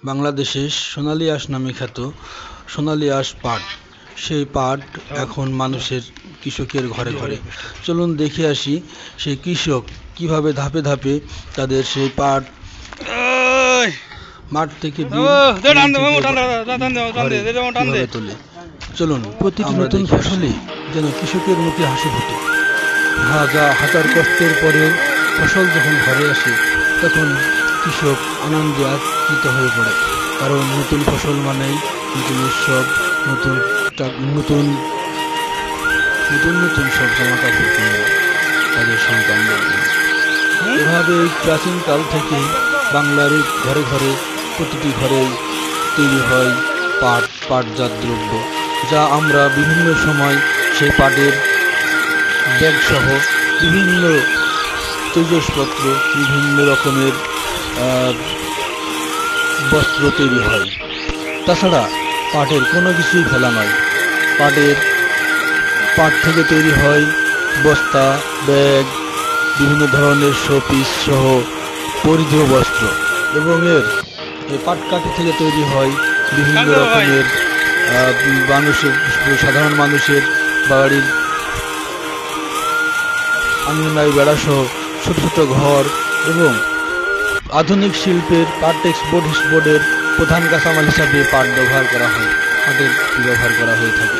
বাংলাদেশের সোনালী আঁশ নামে খ্যাত সোনালী আঁশ পাট, সেই পাট এখন মানুষের কৃষকের ঘরে ঘরে। চলুন দেখে আসি সেই কৃষক কিভাবে ধাপে ধাপে তাদের সেই পাট মাঠ থেকে তোলে। চলুন, প্রতিটি নতুন ফসলে যেন কৃষকের মুখে হাসি ফোটে। হাজার কষ্টের পরে ফসল যখন ঘরে আসে তখন কৃষক আনন্দে আপ্লুত হয়ে পড়ে, কারণ নতুন ফসল মানেই নতুন উৎসব, নতুন নতুন নতুন নতুন সব জামা কাপড় কিনে তাদের সন্তানদের। এভাবে প্রাচীনকাল থেকে বাংলার ঘরে ঘরে প্রতিটি ঘরেই তৈরি হয় পাটজাত দ্রব্য, যা আমরা বিভিন্ন সময় সেই পাটের ব্যাগ সহ বিভিন্ন তৈজসপত্র, বিভিন্ন রকমের বস্ত্র তৈরি হয়। তাছাড়া পাটের কোনো কিছুই ফেলা নয়, পাট থেকে তৈরি হয় বস্তা, ব্যাগ, বিভিন্ন ধরনের শোপিস সহ পরিধেয় বস্ত্র, এবং এই পাট কাঠি থেকে তৈরি হয় বিভিন্ন রকমের সাধারণ মানুষের বাড়ির আঙিনায় বেড়াসহ ছোট ছোট ঘর, এবং আধুনিক শিল্পের পাট বোর্ডের প্রধান কাঁচামাল হিসাবে পাট ব্যবহার করা হয় থাকে।